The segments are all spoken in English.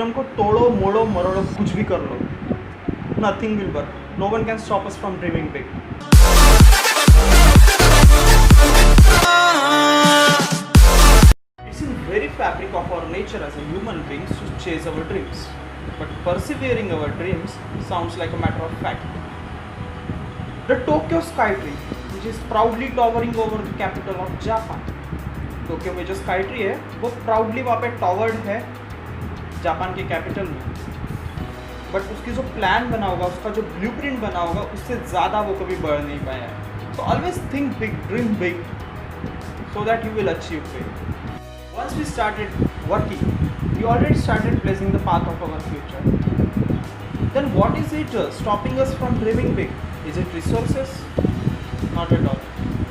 फिर हमको तोड़ो मोड़ो मरोड़ो कुछ भी कर लो, nothing will work. No one can stop us from dreaming big. It's in very fabric of our nature as a human beings to chase our dreams. But persevering our dreams sounds like a matter of fact. The Tokyo Skytree, which is proudly towering over the capital of Japan. Tokyo में जो sky tree है वो proudly वहाँ पे टॉवर्ड है Japan के capital में, but उसकी जो प्लान बना होगा, उसका जो ब्लूप्रिंट बना होगा, उससे ज़्यादा वो कभी बढ़ नहीं पाया है. So always think big, dream big, so that you will achieve big. Once we started working, we already started blazing the path of our future. Then what is it stopping us from dreaming big? Is it resources? Not at all.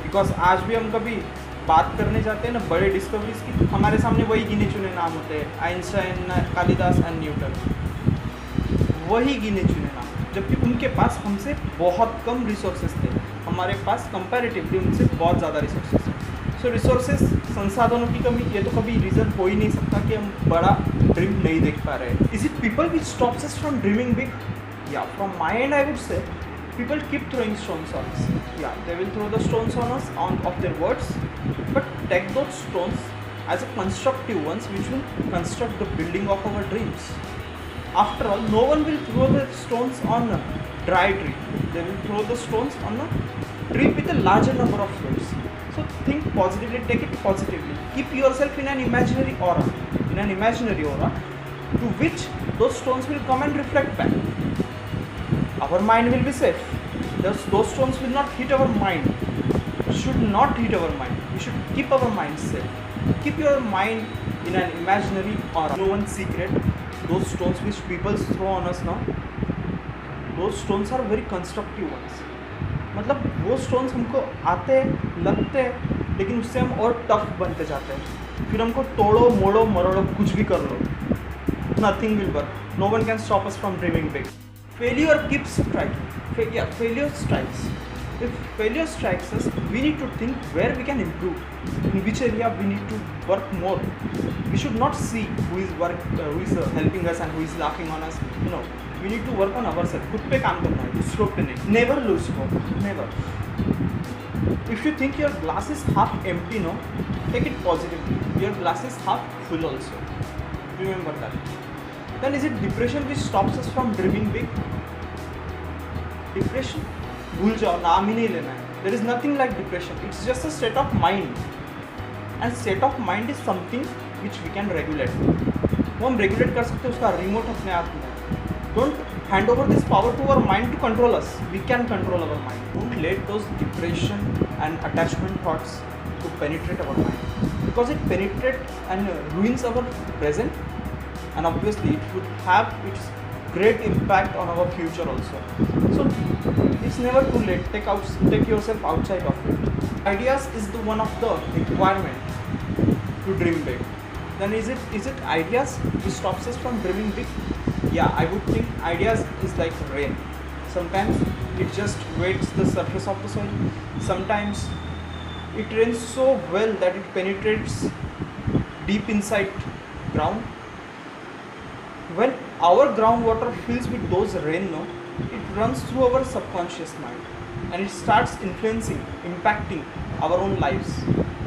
Because आज भी हम कभी बात करने जाते हैं ना बड़े डिस्कवरीज की, हमारे सामने वही गिने चुने नाम होते हैं, आइंस्टाइन, कालिदास एंड न्यूटन, वही गिने चुने नाम, जबकि उनके पास हमसे बहुत कम रिसोर्सेज थे, हमारे पास कंपैरेटिवली उनसे बहुत ज़्यादा रिसोर्सेज हैं. सो रिसोर्सेज, संसाधनों की कमी, ये तो कभी रीज़न हो ही नहीं सकता कि हम बड़ा ड्रीम नहीं देख पा रहे हैं. Is it people which stops us from dreaming big? या from my and I would say people keep throwing stones on us. Yeah, they will throw the stones on us of their words, but take those stones as a constructive ones which will construct the building of our dreams. After all, no one will throw the stones on a dry tree. They will throw the stones on a tree with a larger number of fruits. So think positively, take it positively. Keep yourself in an imaginary aura, to which those stones will come and reflect back. Our mind will be safe. Those stones will not hit our mind. Should not hit our mind. We should keep our mind safe. Keep your mind in an imaginary aura. No one's secret. Those stones which people throw on us now, those stones are very constructive ones. मतलब वो stones हमको आते लगते हैं, लेकिन उससे हम और टफ बनते जाते हैं. फिर हमको तोड़ो मोड़ो मरोड़ो कुछ भी कर लो, nothing will work. No one can stop us from dreaming big. Failure keeps striking. Failure strikes. If failure strikes us, we need to think where we can improve, in which area we need to work more. We should not see who is helping us and who is laughing on us. We need to work on ourselves. खुद पे काम करना है, दूसरों पे नहीं. Never lose hope. Never. If you think your glass is half empty, no, take it positively. Your glass is half full also. Remember that. Then is it depression which stops us from dreaming big? Depression? भूल जाओ, नाम ही नहीं लेना है. There is nothing like depression. It's just a state of mind. And state of mind is something which we can regulate. वो हम regulate कर सकते हैं, उसका remote अपने आप में. Don't hand over this power to our mind to control us. We can control our mind. Don't let those depression and attachment thoughts to penetrate our mind. Because it penetrates and ruins our present. And obviously it would have its great impact on our future also. So it's never too late. Take yourself outside of it. Ideas is the one of the requirement to dream big. Then is it ideas which stops us from dreaming big? Yeah, I would think ideas is like rain. Sometimes it just wets the surface of the soil. Sometimes it rains so well that it penetrates deep inside ground. When our groundwater fills with those rain, it runs through our subconscious mind and it starts influencing, impacting our own lives,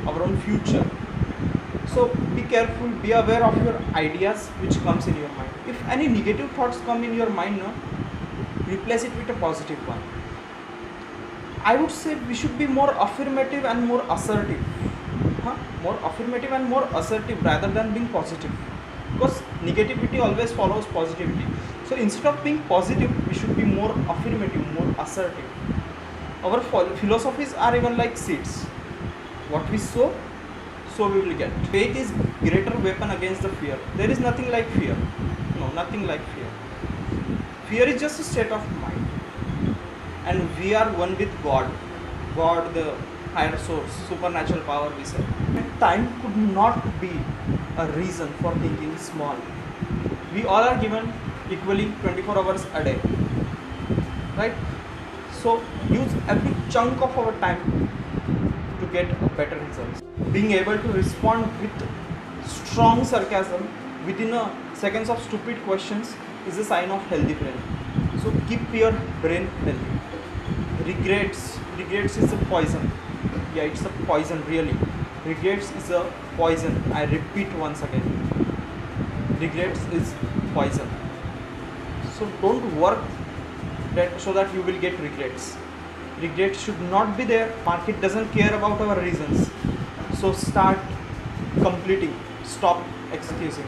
our own future. So be careful, be aware of your ideas which comes in your mind. If any negative thoughts come in your mind, replace it with a positive one. I would say we should be more affirmative and more assertive. More affirmative and more assertive rather than being positive. Because negativity always follows positivity. So instead of being positive, we should be more affirmative, more assertive. Our philosophies are even like seeds. What we sow, so we will get. Faith is greater weapon against the fear. There is nothing like fear. No, nothing like fear. Fear is just a state of mind. And we are one with God. God, the higher source, supernatural power, we say. And time could not be a reason for thinking small. We all are given equally 24 hours a day, right? So use every chunk of our time to get better results. Being able to respond with strong sarcasm within a seconds of stupid questions is a sign of healthy brain. So keep your brain healthy. Regrets is a poison. Yeah, it's a poison, really. Regrets is a poison. I repeat once again, regrets is poison. So don't work that so that you will get regrets. Regrets should not be there. Market doesn't care about our reasons. So start completing, stop excusing.